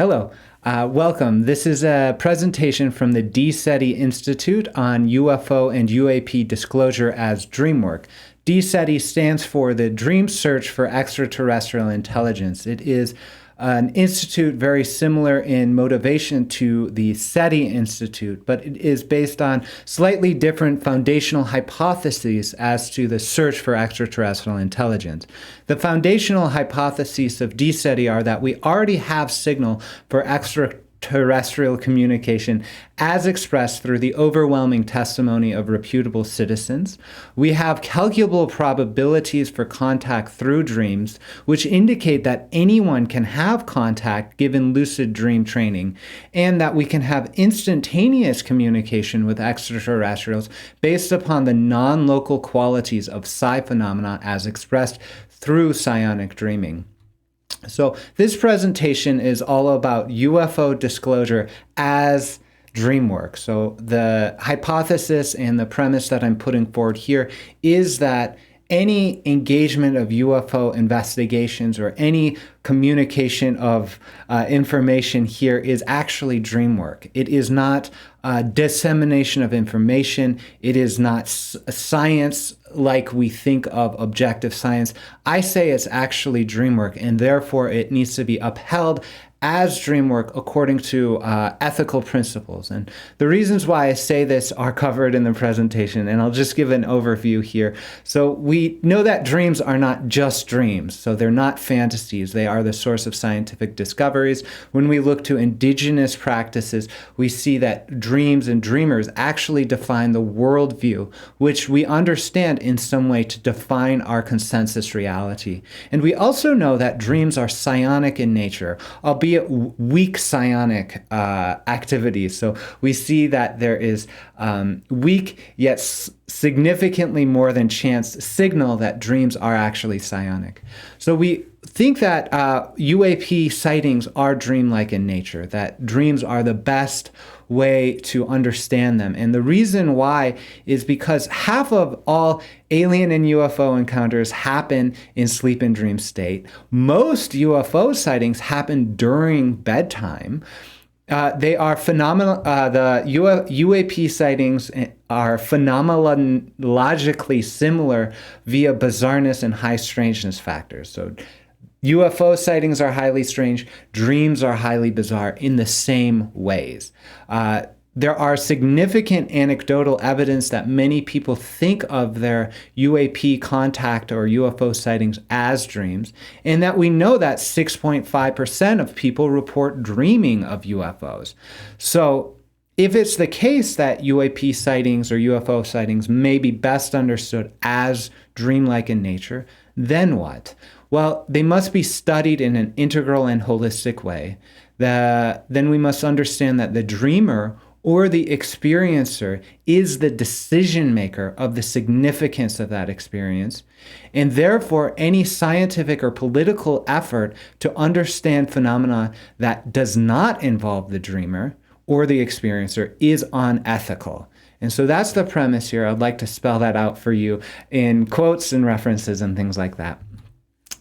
Hello, welcome. This is a presentation from the D-SETI Institute on UFO and UAP disclosure as Dreamwork. D-SETI stands for the Dream Search for Extraterrestrial Intelligence. It is an institute very similar in motivation to the SETI Institute, but it is based on slightly different foundational hypotheses as to the search for extraterrestrial intelligence. The foundational hypotheses of D-SETI are that we already have signal for extraterrestrial communication as expressed through the overwhelming testimony of reputable citizens. We have calculable probabilities for contact through dreams, which indicate that anyone can have contact given lucid dream training, and that we can have instantaneous communication with extraterrestrials based upon the non-local qualities of psi phenomena as expressed through psionic dreaming. So this presentation is all about UFO disclosure as Dreamwork. So the hypothesis and the premise that I'm putting forward here is that any engagement of UFO investigations or any communication of information here is actually dream work. It is not dissemination of information. It is not science like we think of objective science. I say it's actually dream work, and therefore it needs to be upheld as dream work according to ethical principles. And the reasons why I say this are covered in the presentation, and I'll just give an overview here. So we know that dreams are not just dreams. So they're not fantasies. They are the source of scientific discoveries. When we look to indigenous practices, we see that dreams and dreamers actually define the worldview, which we understand in some way to define our consensus reality. And we also know that dreams are psionic in nature, albeit weak psionic activities. So we see that there is weak yet significantly more than chance signal that dreams are actually psionic. So we think that UAP sightings are dreamlike in nature, that dreams are the best way to understand them. And the reason why is because half of all alien and UFO encounters happen in sleep and dream state. Most UFO sightings happen during bedtime. They are phenomenal. The UAP sightings are phenomenologically similar via bizarreness and high strangeness factors. So UFO sightings are highly strange, dreams are highly bizarre in the same ways. There are significant anecdotal evidence that many people think of their UAP contact or UFO sightings as dreams, and that we know that 6.5% of people report dreaming of UFOs. So if it's the case that UAP sightings or UFO sightings may be best understood as dreamlike in nature, then what? Well, they must be studied in an integral and holistic way. Then we must understand that the dreamer or the experiencer is the decision maker of the significance of that experience. And therefore, any scientific or political effort to understand phenomena that does not involve the dreamer or the experiencer is unethical. And so that's the premise here. I'd like to spell that out for you in quotes and references and things like that.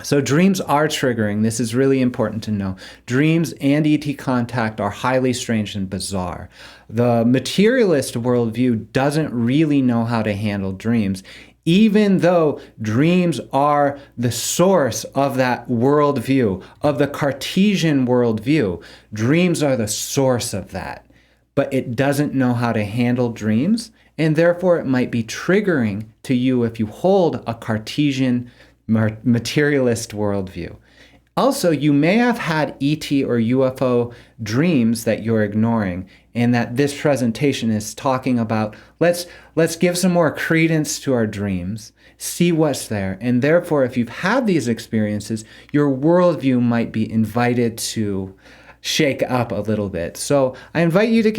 So dreams are triggering. This is really important to know. Dreams and ET contact are highly strange and bizarre. The materialist worldview doesn't really know how to handle dreams, even though dreams are the source of that worldview, of the Cartesian worldview. Dreams are the source of that, but it doesn't know how to handle dreams, and therefore it might be triggering to you if you hold a Cartesian materialist worldview. Also, you may have had ET or UFO dreams that you're ignoring, and that this presentation is talking about, let's give some more credence to our dreams, see what's there, and therefore, if you've had these experiences, your worldview might be invited to shake up a little bit. So I invite you to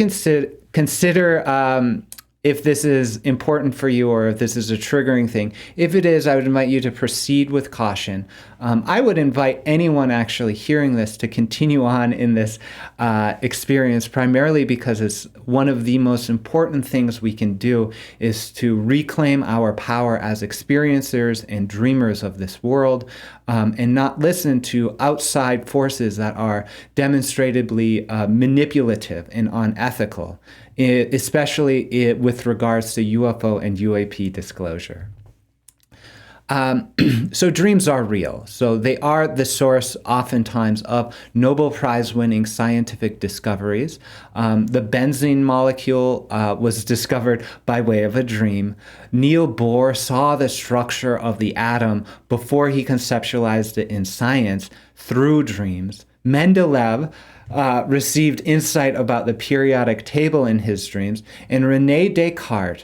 consider if this is important for you or if this is a triggering thing. If it is, I would invite you to proceed with caution. I would invite anyone actually hearing this to continue on in this experience, primarily because it's one of the most important things we can do is to reclaim our power as experiencers and dreamers of this world, and not listen to outside forces that are demonstrably manipulative and unethical, especially with regards to UFO and UAP disclosure. So dreams are real. So they are the source oftentimes of Nobel Prize winning scientific discoveries. The benzene molecule was discovered by way of a dream. Niels Bohr saw the structure of the atom before he conceptualized it in science through dreams. Mendeleev received insight about the periodic table in his dreams, and René Descartes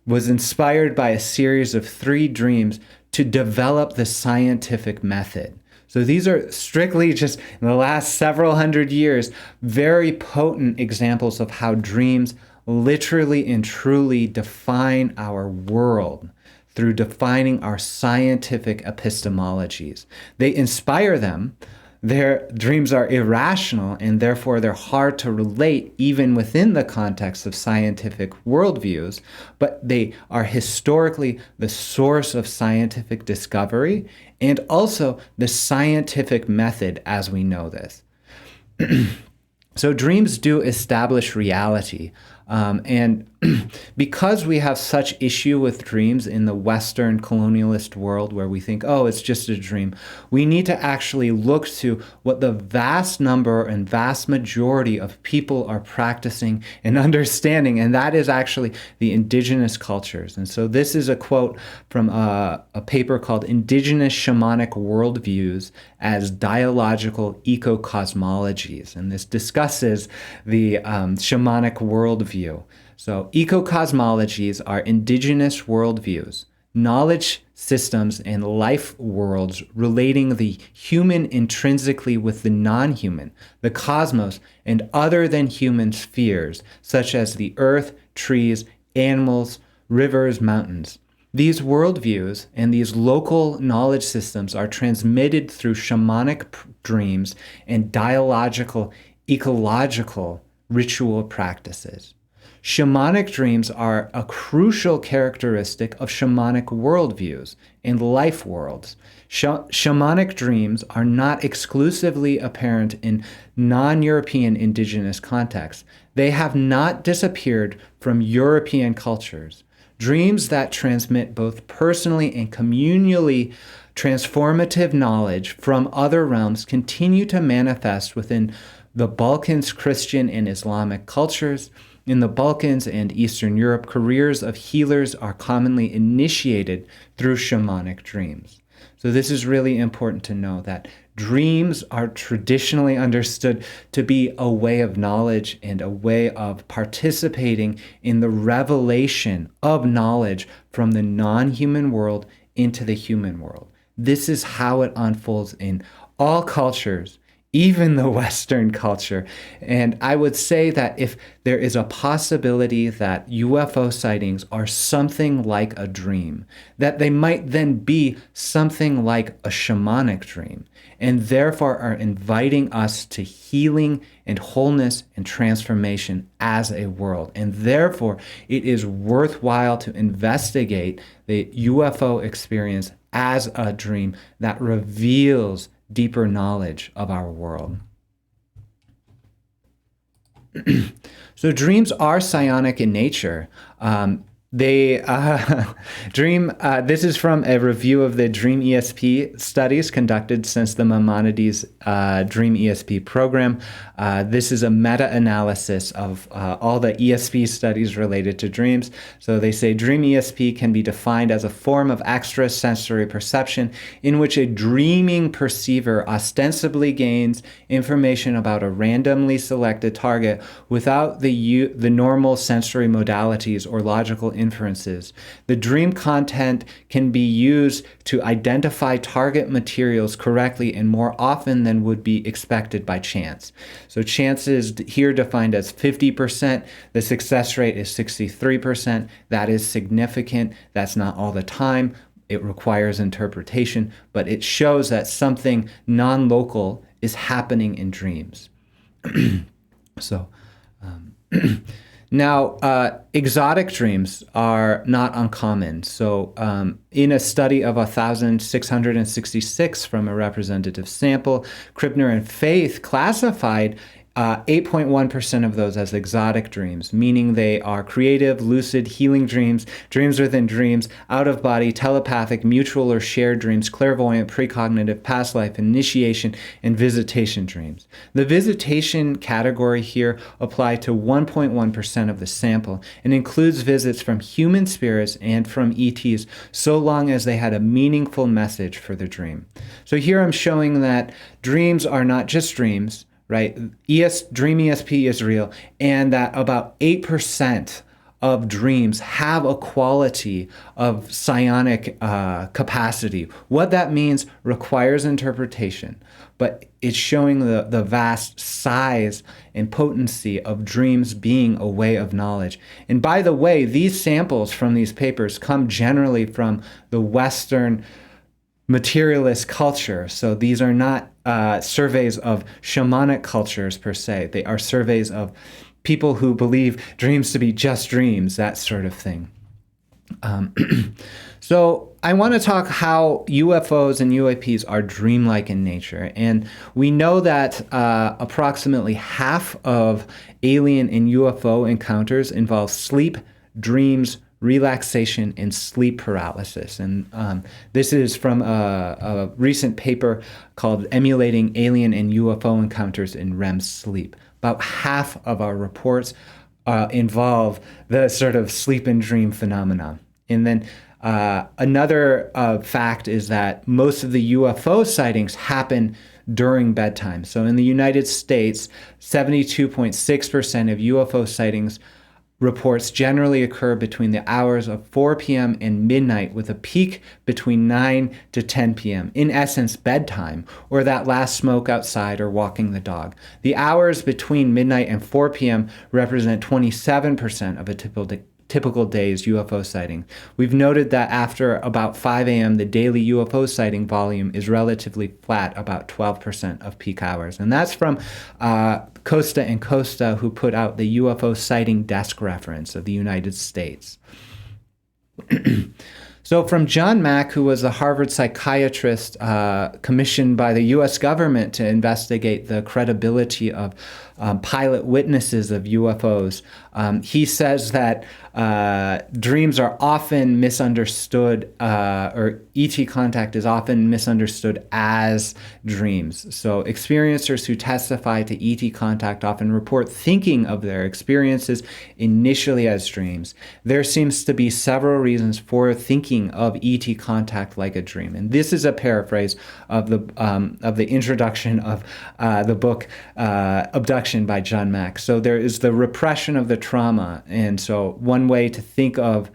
was inspired by a series of 3 dreams to develop the scientific method. So these are strictly just in the last several hundred years, very potent examples of how dreams literally and truly define our world through defining our scientific epistemologies. They inspire them. Their dreams are irrational, and therefore they're hard to relate even within the context of scientific worldviews, but they are historically the source of scientific discovery and also the scientific method as we know this. So dreams do establish reality. And because we have such issue with dreams in the Western colonialist world where we think, oh, it's just a dream, we need to actually look to what the vast number and vast majority of people are practicing and understanding, and that is actually the indigenous cultures. And so this is a quote from a paper called Indigenous Shamanic Worldviews as Dialogical Eco-Cosmologies. And this discusses the shamanic worldview. So eco-cosmologies are indigenous worldviews, knowledge systems and life worlds relating the human intrinsically with the non-human, the cosmos, and other than human spheres, such as the earth, trees, animals, rivers, mountains. These worldviews and these local knowledge systems are transmitted through shamanic dreams and dialogical, ecological ritual practices. Shamanic dreams are a crucial characteristic of shamanic worldviews and life worlds. Shamanic dreams are not exclusively apparent in non-European indigenous contexts. They have not disappeared from European cultures. Dreams that transmit both personally and communally transformative knowledge from other realms continue to manifest within the Balkans' Christian and Islamic cultures. In the Balkans and Eastern Europe, careers of healers are commonly initiated through shamanic dreams. So this is really important to know that dreams are traditionally understood to be a way of knowledge and a way of participating in the revelation of knowledge from the non-human world into the human world. This is how it unfolds in all cultures, even the Western culture. And I would say that if there is a possibility that UFO sightings are something like a dream, that they might then be something like a shamanic dream, and therefore are inviting us to healing and wholeness and transformation as a world. And therefore, it is worthwhile to investigate the UFO experience as a dream that reveals deeper knowledge of our world. So dreams are psionic in nature. This is from a review of the Dream ESP studies conducted since the Maimonides Dream ESP program. This is a meta-analysis of all the ESP studies related to dreams. So they say Dream ESP can be defined as a form of extrasensory perception in which a dreaming perceiver ostensibly gains information about a randomly selected target without the normal sensory modalities or logical inferences. The dream content can be used to identify target materials correctly and more often than would be expected by chance. So chance is here defined as 50%. The success rate is 63%. That is significant. That's not all the time. It requires interpretation, but it shows that something non-local is happening in dreams. So, now, exotic dreams are not uncommon. So, in a study of 1,666 from a representative sample, Kribner and Faith classified 8.1% of those as exotic dreams, meaning they are creative, lucid, healing dreams, dreams within dreams, out-of-body, telepathic, mutual or shared dreams, clairvoyant, precognitive, past life, initiation, and visitation dreams. The visitation category here applied to 1.1% of the sample and includes visits from human spirits and from ETs so long as they had a meaningful message for the dream. So here I'm showing that dreams are not just dreams, right? Dream ESP is real, and that about 8% of dreams have a quality of psionic capacity. What that means requires interpretation, but it's showing the vast size and potency of dreams being a way of knowledge. And by the way, these samples from these papers come generally from the Western materialist culture. So these are not surveys of shamanic cultures per se. They are surveys of people who believe dreams to be just dreams, that sort of thing. So I want to talk how UFOs and UAPs are dreamlike in nature. And we know that approximately half of alien and UFO encounters involve sleep, dreams, relaxation, and sleep paralysis. And this is from a recent paper called Emulating Alien and UFO Encounters in REM Sleep. About half of our reports involve the sort of sleep and dream phenomenon. And then another fact is that most of the UFO sightings happen during bedtime. So in the United States, 72.6% of UFO sightings reports generally occur between the hours of 4 p.m. and midnight, with a peak between 9 to 10 p.m. In essence, bedtime, or that last smoke outside or walking the dog. The hours between midnight and 4 p.m. represent 27% of a typical day's UFO sighting. We've noted that after about 5 a.m., the daily UFO sighting volume is relatively flat, about 12% of peak hours. And that's from Costa and Costa, who put out the UFO sighting desk reference of the United States. So from John Mack, who was a Harvard psychiatrist commissioned by the U.S. government to investigate the credibility of pilot witnesses of UFOs, he says that dreams are often misunderstood, or ET contact is often misunderstood as dreams. So experiencers who testify to ET contact often report thinking of their experiences initially as dreams. There seems to be several reasons for thinking of ET contact like a dream. And this is a paraphrase of the introduction of the book Abduction by John Mack. So there is the repression of the trauma. And so one way to think of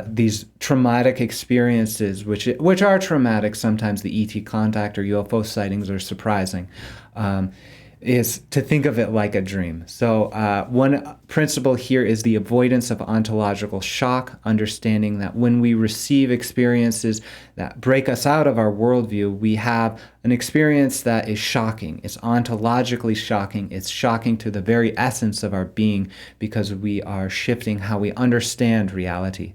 these traumatic experiences, which are traumatic, sometimes the ET contact or UFO sightings are surprising, is to think of it like a dream. So one principle here is the avoidance of ontological shock, understanding that when we receive experiences that break us out of our worldview, we have an experience that is shocking. It's ontologically shocking. It's shocking to the very essence of our being because we are shifting how we understand reality.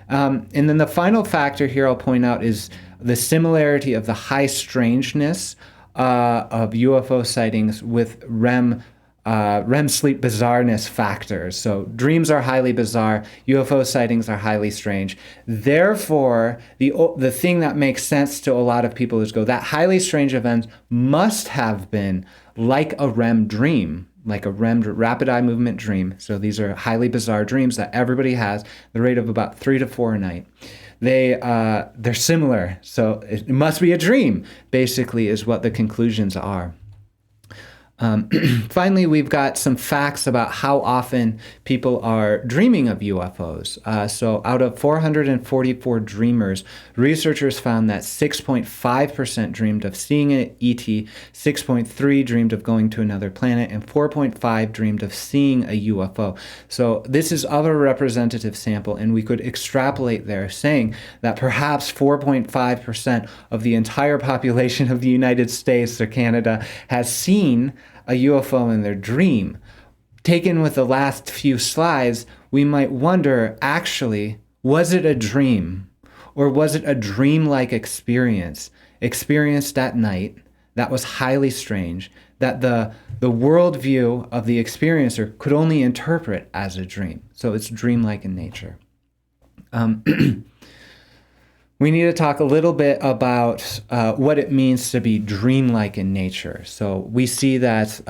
And then the final factor here I'll point out is the similarity of the high strangeness of UFO sightings with REM sleep bizarreness factors. So dreams are highly bizarre, UFO sightings are highly strange. Therefore, the thing that makes sense to a lot of people is that highly strange events must have been like a REM dream, like a REM rapid eye movement dream. So these are highly bizarre dreams that everybody has, the rate of about 3 to 4 a night. They're similar, so it must be a dream, basically, is what the conclusions are. Finally, we've got some facts about how often people are dreaming of UFOs. So out of 444 dreamers, researchers found that 6.5% dreamed of seeing an ET, 6.3 dreamed of going to another planet, and 4.5 dreamed of seeing a UFO. So this is of a representative sample, and we could extrapolate there, saying that perhaps 4.5% of the entire population of the United States or Canada has seen a UFO in their dream. Taken with the last few slides, we might wonder, actually, was it a dream? Or was it a dream-like experience, experienced at night, that was highly strange, that the worldview of the experiencer could only interpret as a dream? So it's dreamlike in nature. We need to talk a little bit about what it means to be dreamlike in nature. So we see that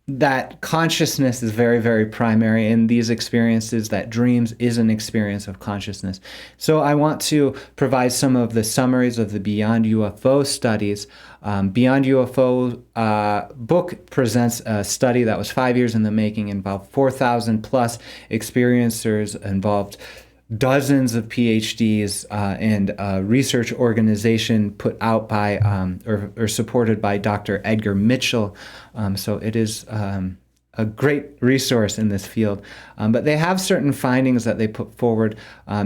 that consciousness is very, very primary in these experiences, that dreams is an experience of consciousness. So I want to provide some of the summaries of the Beyond UFO studies. Beyond UFO book presents a study that was 5 years in the making, involved 4,000 plus experiencers, involved dozens of PhDs and a research organization put out by or supported by Dr. Edgar Mitchell. So it is a great resource in this field. But they have certain findings that they put forward.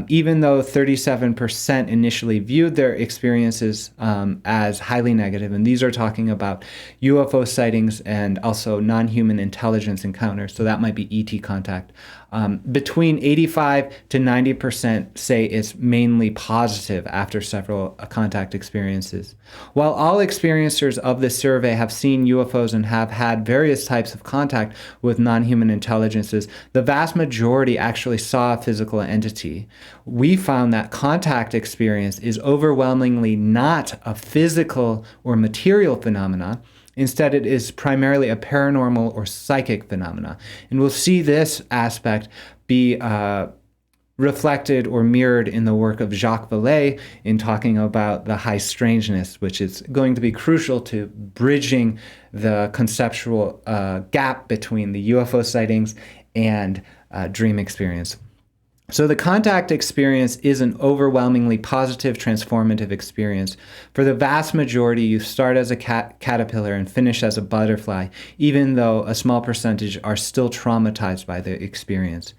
Even though 37% initially viewed their experiences as highly negative, and these are talking about UFO sightings and also non-human intelligence encounters, so that might be ET contact. Between 85 to 90% say it's mainly positive after several contact experiences. While all experiencers of this survey have seen UFOs and have had various types of contact with non-human intelligences, the vast majority actually saw a physical entity. We found that contact experience is overwhelmingly not a physical or material phenomena. Instead, it is primarily a paranormal or psychic phenomena. And we'll see this aspect be reflected or mirrored in the work of Jacques Vallée in talking about the high strangeness, which is going to be crucial to bridging the conceptual gap between the UFO sightings and dream experience. So the contact experience is an overwhelmingly positive, transformative experience. For the vast majority, you start as a caterpillar and finish as a butterfly, even though a small percentage are still traumatized by the experience.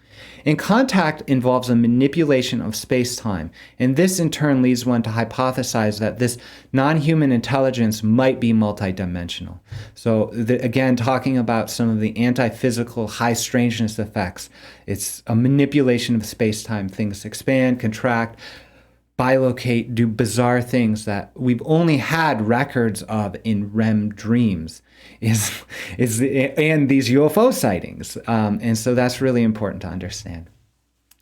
And contact involves a manipulation of space-time, and this in turn leads one to hypothesize that this non-human intelligence might be multidimensional. So again, talking about some of the anti-physical high strangeness effects, it's a manipulation of space-time. Things expand, contract, bilocate, do bizarre things that we've only had records of in REM dreams and these UFO sightings. And so that's really important to understand.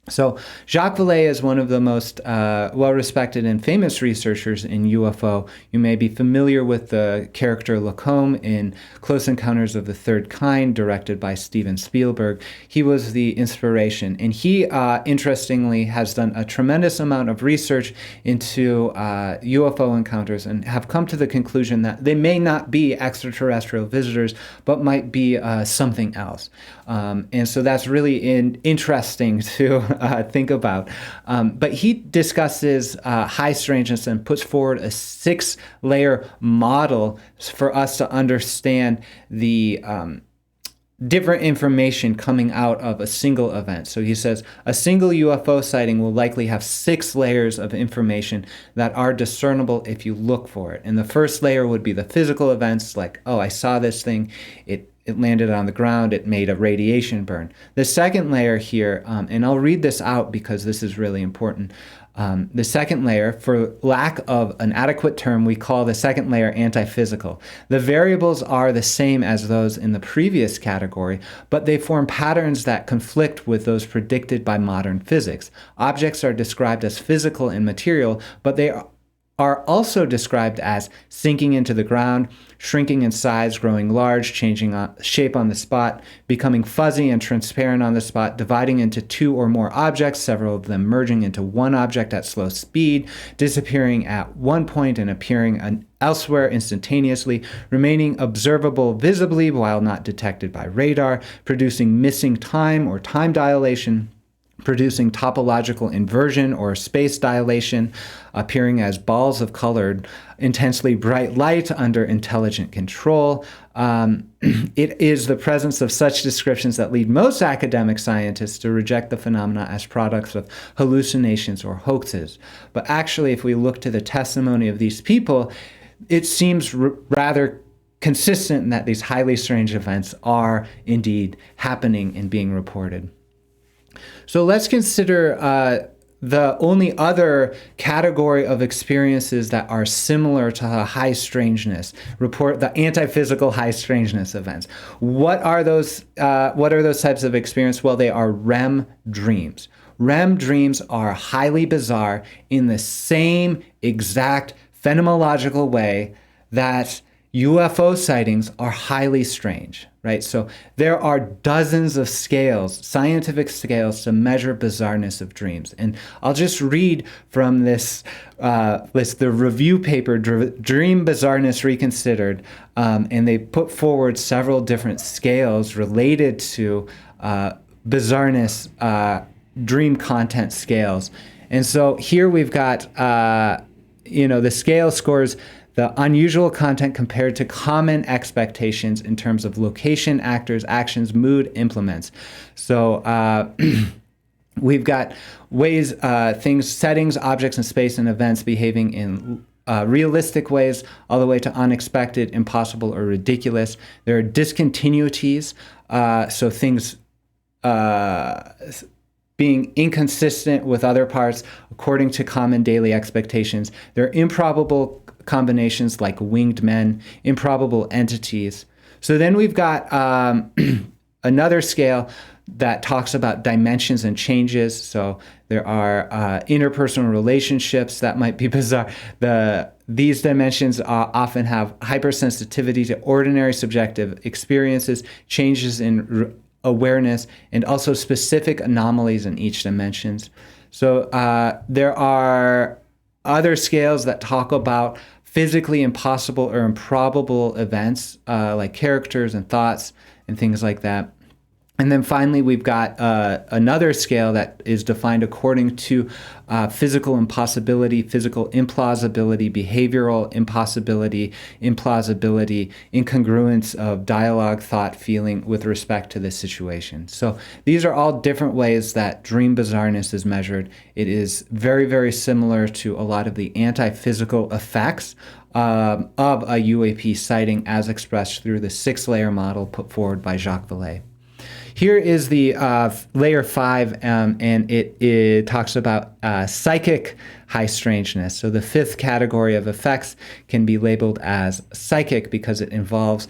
So Jacques Vallée is one of the most well-respected and famous researchers in UFO. You may be familiar with the character Lacombe in Close Encounters of the Third Kind, directed by Steven Spielberg. He was the inspiration, and he, interestingly, has done a tremendous amount of research into UFO encounters and have come to the conclusion that they may not be extraterrestrial visitors, but might be something else. And so that's really interesting to think about. But he discusses high strangeness and puts forward a 6-layer model for us to understand the different information coming out of a single event. So he says a single UFO sighting will likely have 6 layers of information that are discernible if you look for it. And the first layer would be the physical events, like, oh, I saw this thing, it landed on the ground, it made a radiation burn. The second layer here, and I'll read this out because this is really important. The second layer, for lack of an adequate term, we call the second layer anti-physical. The variables are the same as those in the previous category, but they form patterns that conflict with those predicted by modern physics. Objects are described as physical and material, but they are also described as sinking into the ground, shrinking in size, growing large, changing shape on the spot, becoming fuzzy and transparent on the spot, dividing into two or more objects, several of them merging into one object at slow speed, disappearing at one point and appearing elsewhere instantaneously, remaining observable visibly while not detected by radar, producing missing time or time dilation, producing topological inversion or space dilation, appearing as balls of colored, intensely bright light under intelligent control. It is the presence of such descriptions that lead most academic scientists to reject the phenomena as products of hallucinations or hoaxes. But actually, if we look to the testimony of these people, it seems rather consistent that these highly strange events are indeed happening and being reported. So let's consider the only other category of experiences that are similar to high strangeness, the anti-physical high strangeness events. What are those types of experience? Well, they are REM dreams. REM dreams are highly bizarre in the same exact phenomenological way that UFO sightings are highly strange, right? So there are dozens of scales, scientific scales, to measure bizarreness of dreams. And I'll just read from this the review paper, Dream Bizarreness Reconsidered, and they put forward several different scales related to bizarreness, dream content scales. And so here we've got, the scale scores the unusual content compared to common expectations in terms of location, actors, actions, mood, implements. So we've got ways, things, settings, objects, and space and events behaving in realistic ways, all the way to unexpected, impossible, or ridiculous. There are discontinuities, so things being inconsistent with other parts according to common daily expectations. There are improbable combinations like winged men, improbable entities. So then we've got another scale that talks about dimensions and changes. So there are interpersonal relationships that might be bizarre. These dimensions often have hypersensitivity to ordinary subjective experiences, changes in awareness, and also specific anomalies in each dimensions. So there are other scales that talk about physically impossible or improbable events, like characters and thoughts and things like that. And then finally, we've got another scale that is defined according to physical impossibility, physical implausibility, behavioral impossibility, implausibility, incongruence of dialogue, thought, feeling with respect to the situation. So these are all different ways that dream bizarreness is measured. It is very, very similar to a lot of the anti-physical effects of a UAP sighting as expressed through the 6-layer model put forward by Jacques Vallée. Here is the layer 5, and it talks about psychic high strangeness. So the 5th category of effects can be labeled as psychic because it involves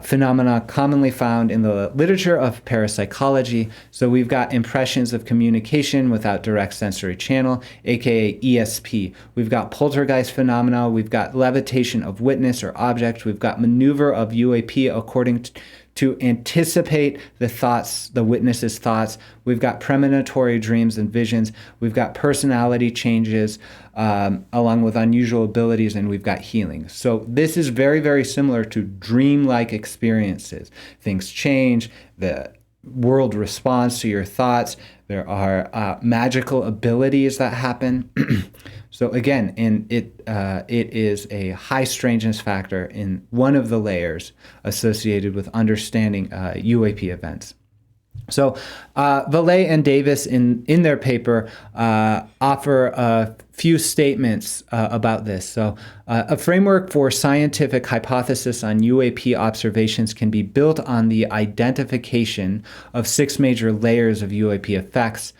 phenomena commonly found in the literature of parapsychology. So we've got impressions of communication without direct sensory channel, aka ESP. We've got poltergeist phenomena. We've got levitation of witness or object. We've got maneuver of UAP according to anticipate the witness's thoughts. We've got premonitory dreams and visions. We've got personality changes along with unusual abilities, and we've got healing. So this is very, very similar to dream-like experiences. Things change, the world responds to your thoughts. There are magical abilities that happen. So again, it is a high strangeness factor in one of the layers associated with understanding UAP events. So Vallée and Davis in their paper offer a few statements about this. So a framework for scientific hypothesis on UAP observations can be built on the identification of 6 major layers of UAP effects.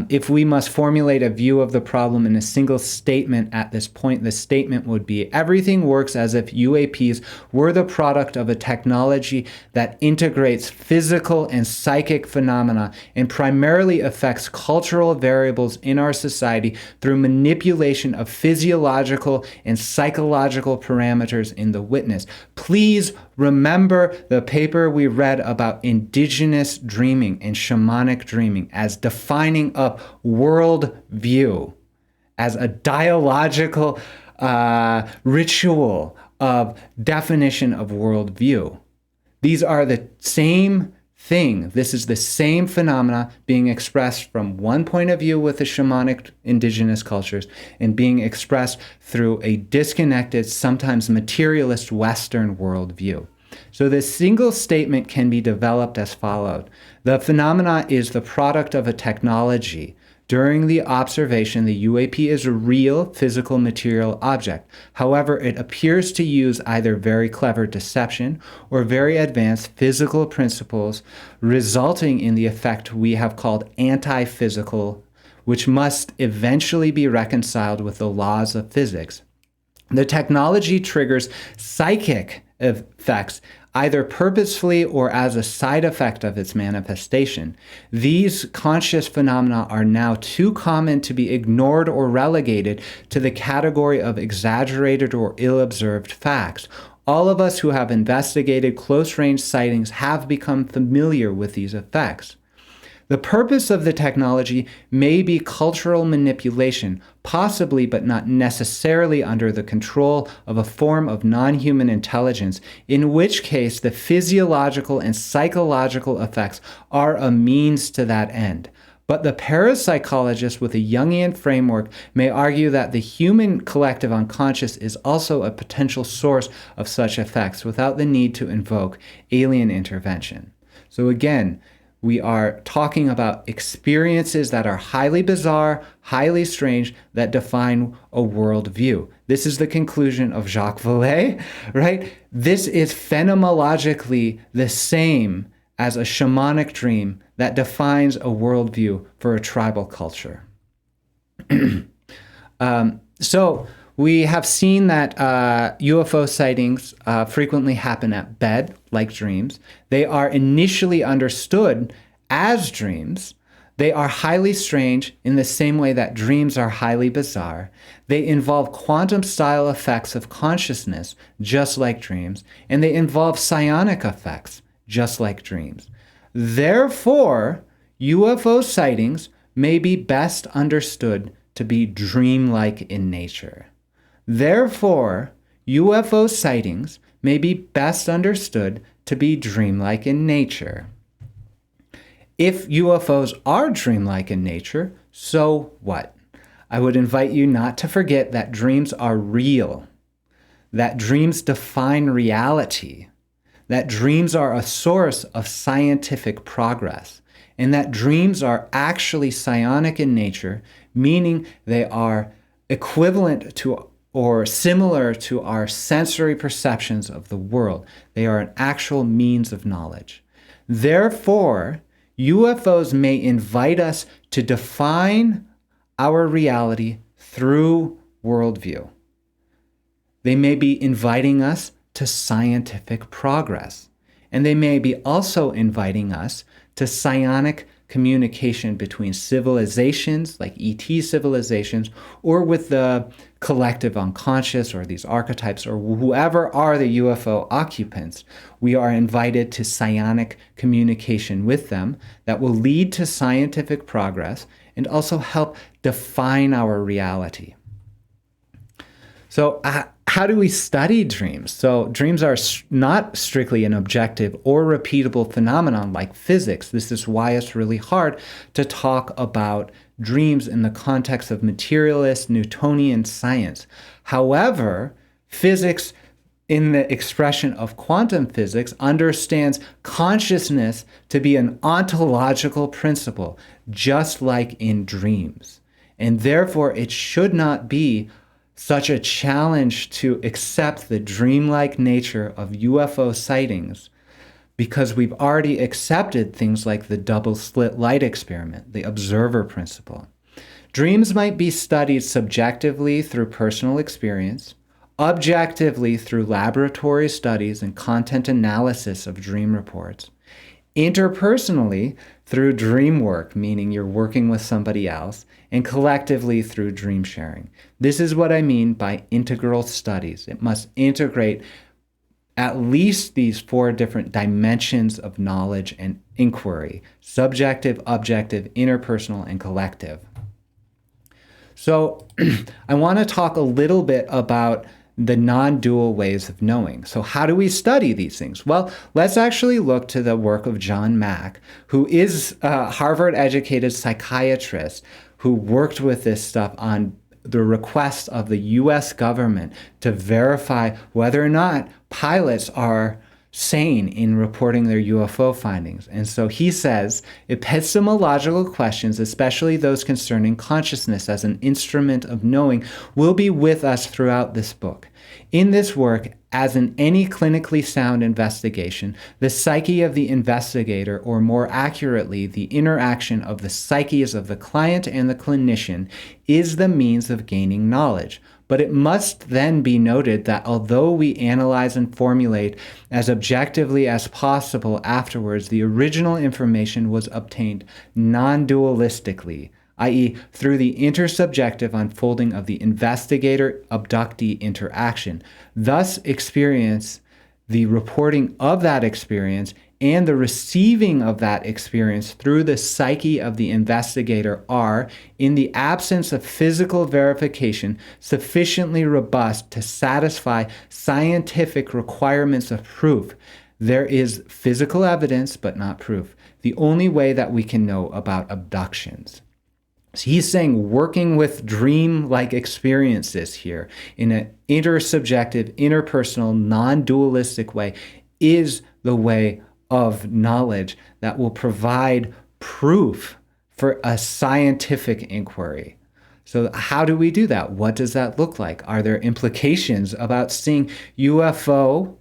If we must formulate a view of the problem in a single statement at this point, the statement would be: everything works as if UAPs were the product of a technology that integrates physical and psychic phenomena and primarily affects cultural variables in our society through manipulation manipulation of physiological and psychological parameters in the witness. Please remember the paper we read about indigenous dreaming and shamanic dreaming as defining a worldview, as a dialogical ritual of definition of worldview. These are the same thing. This is the same phenomena being expressed from one point of view with the shamanic indigenous cultures and being expressed through a disconnected, sometimes materialist Western worldview. So this single statement can be developed as followed. The phenomena is the product of a technology. During the observation, the UAP is a real physical material object. However, it appears to use either very clever deception or very advanced physical principles, resulting in the effect we have called anti-physical, which must eventually be reconciled with the laws of physics. The technology triggers psychic effects, either purposefully or as a side effect of its manifestation. These conscious phenomena are now too common to be ignored or relegated to the category of exaggerated or ill-observed facts. All of us who have investigated close-range sightings have become familiar with these effects. The purpose of the technology may be cultural manipulation, possibly but not necessarily under the control of a form of non-human intelligence, in which case the physiological and psychological effects are a means to that end. But the parapsychologist with a Jungian framework may argue that the human collective unconscious is also a potential source of such effects without the need to invoke alien intervention. So again, we are talking about experiences that are highly bizarre, highly strange, that define a worldview. This is the conclusion of Jacques Vallée, right? This is phenomenologically the same as a shamanic dream that defines a worldview for a tribal culture. So we have seen that UFO sightings frequently happen at bed, like dreams. They are initially understood as dreams. They are highly strange in the same way that dreams are highly bizarre. They involve quantum-style effects of consciousness, just like dreams, and they involve psionic effects, just like dreams. Therefore, UFO sightings may be best understood to be dreamlike in nature. Therefore, UFO sightings may be best understood to be dreamlike in nature. If UFOs are dreamlike in nature, so what? I would invite you not to forget that dreams are real, that dreams define reality, that dreams are a source of scientific progress, and that dreams are actually psionic in nature, meaning they are equivalent to or similar to our sensory perceptions of the world. They are an actual means of knowledge. Therefore, UFOs may invite us to define our reality through worldview. They may be inviting us to scientific progress, and they may be also inviting us to psionic communication between civilizations, like ET civilizations, or with the collective unconscious or these archetypes or whoever are the UFO occupants. We are invited to psionic communication with them that will lead to scientific progress and also help define our reality. So how do we study dreams? So dreams are not strictly an objective or repeatable phenomenon like physics. This is why it's really hard to talk about dreams in the context of materialist Newtonian science. However, physics in the expression of quantum physics understands consciousness to be an ontological principle, just like in dreams. And therefore, it should not be such a challenge to accept the dreamlike nature of UFO sightings because we've already accepted things like the double-slit light experiment, the observer principle. Dreams might be studied subjectively through personal experience, objectively through laboratory studies and content analysis of dream reports, interpersonally through dream work, meaning you're working with somebody else, and collectively through dream sharing. This is what I mean by integral studies. It must integrate at least these 4 different dimensions of knowledge and inquiry: subjective, objective, interpersonal, and collective. So I want to talk a little bit about the non-dual ways of knowing. So how do we study these things? Well, let's actually look to the work of John Mack, who is a Harvard-educated psychiatrist who worked with this stuff on the request of the US government to verify whether or not pilots are sane in reporting their UFO findings. And so he says, epistemological questions, especially those concerning consciousness as an instrument of knowing, will be with us throughout this book. In this work, as in any clinically sound investigation, the psyche of the investigator, or more accurately, the interaction of the psyches of the client and the clinician, is the means of gaining knowledge. But it must then be noted that although we analyze and formulate as objectively as possible afterwards, the original information was obtained non-dualistically, i.e., through the intersubjective unfolding of the investigator-abductee interaction. Thus, experience, the reporting of that experience, and the receiving of that experience through the psyche of the investigator are, in the absence of physical verification, sufficiently robust to satisfy scientific requirements of proof. There is physical evidence, but not proof. The only way that we can know about abductions. So he's saying working with dream-like experiences here in an intersubjective, interpersonal, non-dualistic way is the way of knowledge that will provide proof for a scientific inquiry. So how do we do that? What does that look like? Are there implications about seeing UFO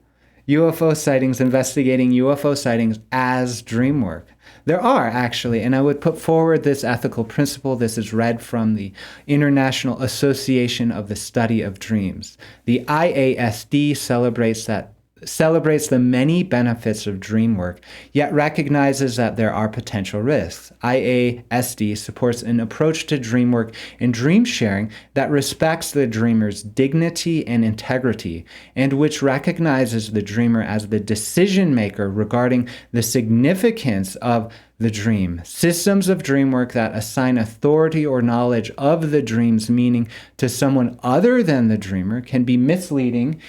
sightings, investigating UFO sightings as dream work? There are, actually, and I would put forward this ethical principle. This is read from the International Association of the Study of Dreams. The IASD celebrates the many benefits of dream work, yet recognizes that there are potential risks. IASD supports an approach to dream work and dream sharing that respects the dreamer's dignity and integrity, and which recognizes the dreamer as the decision maker regarding the significance of the dream. Systems of dream work that assign authority or knowledge of the dream's meaning to someone other than the dreamer can be misleading,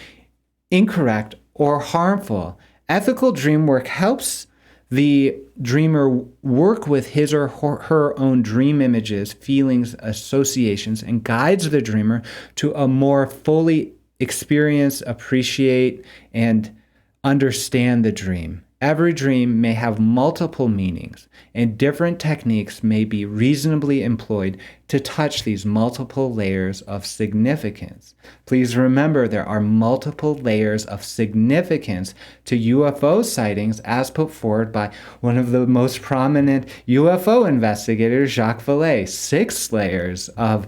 incorrect, or harmful. Ethical dream work helps the dreamer work with his or her own dream images, feelings, associations, and guides the dreamer to a more fully experience, appreciate, and understand the dream. Every dream may have multiple meanings, and different techniques may be reasonably employed to touch these multiple layers of significance. Please remember there are multiple layers of significance to UFO sightings as put forward by one of the most prominent UFO investigators, Jacques Vallée. 6 layers of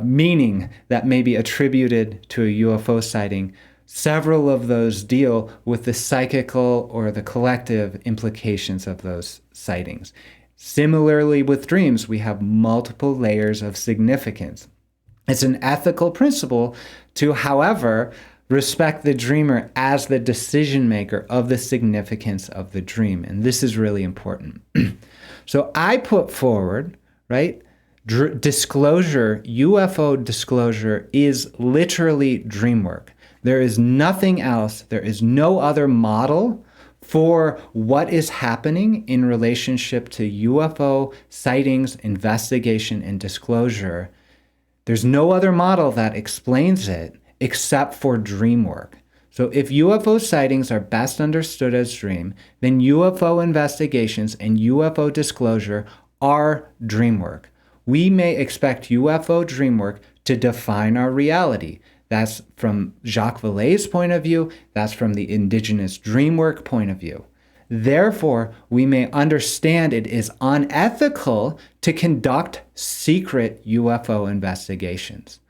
meaning that may be attributed to a UFO sighting. Several of those deal with the psychical or the collective implications of those sightings. Similarly, with dreams, we have multiple layers of significance. It's an ethical principle to, however, respect the dreamer as the decision maker of the significance of the dream. And this is really important. So I put forward, right, disclosure, UFO disclosure is literally dream work. There is nothing else. There is no other model for what is happening in relationship to UFO sightings, investigation, and disclosure. There's no other model that explains it except for dream work. So if UFO sightings are best understood as dream, then UFO investigations and UFO disclosure are dream work. We may expect UFO dream work to define our reality. That's from Jacques Vallée's point of view. That's from the indigenous dream work point of view. Therefore, we may understand it is unethical to conduct secret UFO investigations.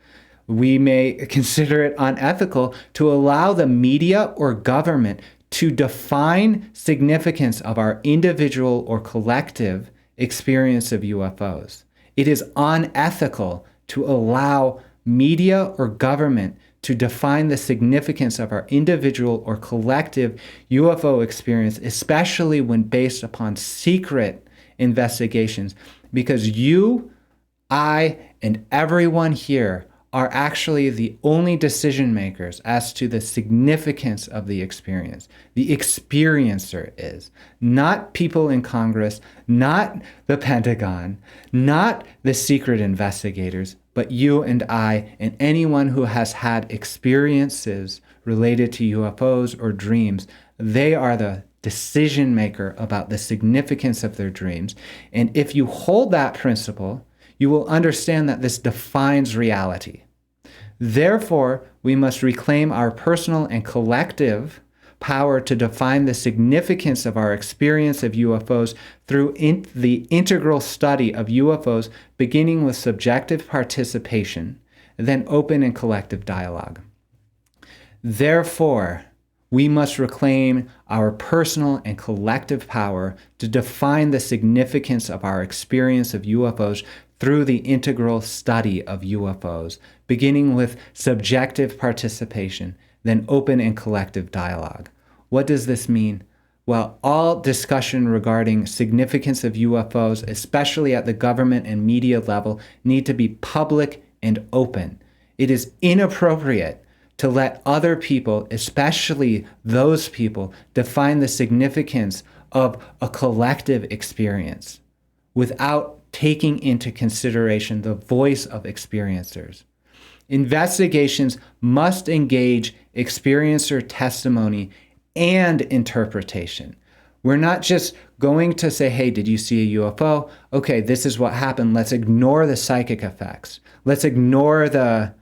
We may consider it unethical to allow the media or government to define significance of our individual or collective experience of UFOs. It is unethical to allow media or government to define the significance of our individual or collective UFO experience, especially when based upon secret investigations, because you, I, and everyone here are actually the only decision makers as to the significance of the experience. The experiencer is, not people in Congress, not the Pentagon, not the secret investigators, but you and I and anyone who has had experiences related to UFOs or dreams. They are the decision maker about the significance of their dreams. And if you hold that principle, you will understand that this defines reality. Therefore, we must reclaim our personal and collective power to define the significance of our experience of UFOs through the integral study of UFOs, beginning with subjective participation, then open and collective dialogue. Therefore, we must reclaim our personal and collective power to define the significance of our experience of UFOs through the integral study of UFOs, beginning with subjective participation, then open and collective dialogue. What does this mean? Well, all discussion regarding significance of UFOs, especially at the government and media level, need to be public and open. It is inappropriate to let other people, especially those people, define the significance of a collective experience without taking into consideration the voice of experiencers. Investigations must engage experiencer testimony and interpretation. We're not just going to say, hey, did you see a UFO? Okay, this is what happened. Let's ignore the psychic effects. Let's ignore the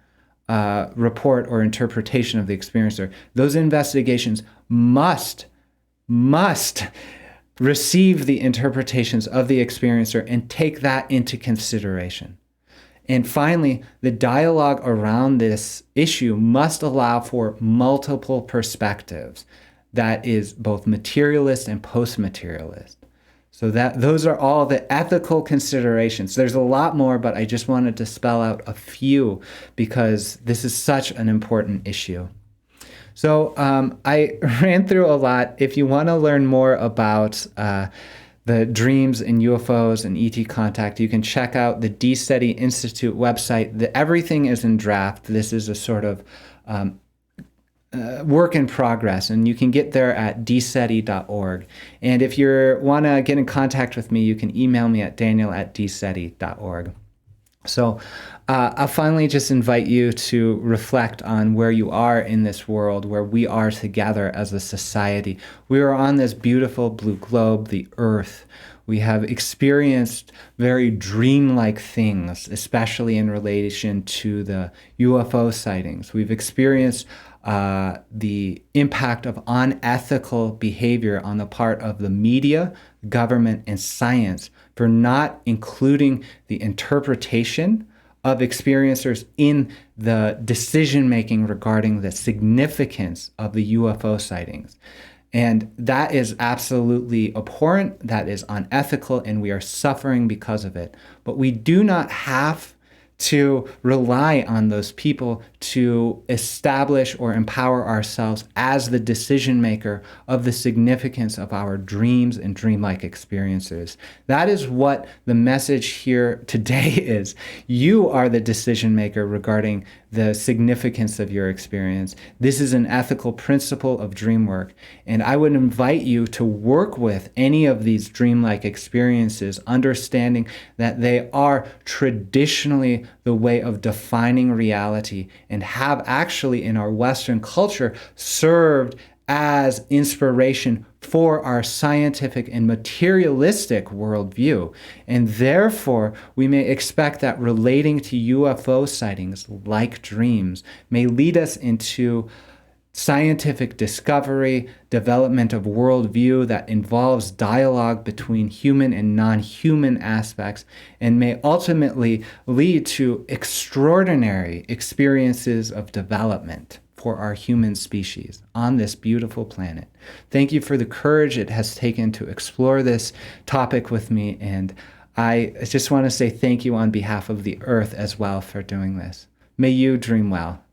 report or interpretation of the experiencer. Those investigations must receive the interpretations of the experiencer and take that into consideration. And finally, the dialogue around this issue must allow for multiple perspectives. That is both materialist and post-materialist. So that those are all the ethical considerations. There's a lot more, but I just wanted to spell out a few because this is such an important issue. So I ran through a lot. If you want to learn more about the dreams and UFOs and ET contact, you can check out the D-SETI Institute website. Everything is in draft. This is a sort of work in progress, and you can get there at dseti.org. And if you want to get in contact with me, you can email me at daniel@dseti.org. So I'll finally just invite you to reflect on where you are in this world, where we are together as a society. We are on this beautiful blue globe, the Earth. We have experienced very dreamlike things, especially in relation to the UFO sightings. We've experienced the impact of unethical behavior on the part of the media, government, and science for not including the interpretation of experiencers in the decision-making regarding the significance of the UFO sightings. And that is absolutely abhorrent, that is unethical, and we are suffering because of it. But we do not have to rely on those people to establish or empower ourselves as the decision maker of the significance of our dreams and dreamlike experiences. That is what the message here today is. You are the decision maker regarding the significance of your experience. This is an ethical principle of Dreamwork, and I would invite you to work with any of these dreamlike experiences, understanding that they are traditionally the way of defining reality and have actually in our Western culture served as inspiration for our scientific and materialistic worldview. And therefore, we may expect that relating to UFO sightings, like dreams, may lead us into scientific discovery, development of worldview that involves dialogue between human and non-human aspects, and may ultimately lead to extraordinary experiences of development for our human species on this beautiful planet. Thank you for the courage it has taken to explore this topic with me, and I just want to say thank you on behalf of the Earth as well for doing this. May you dream well.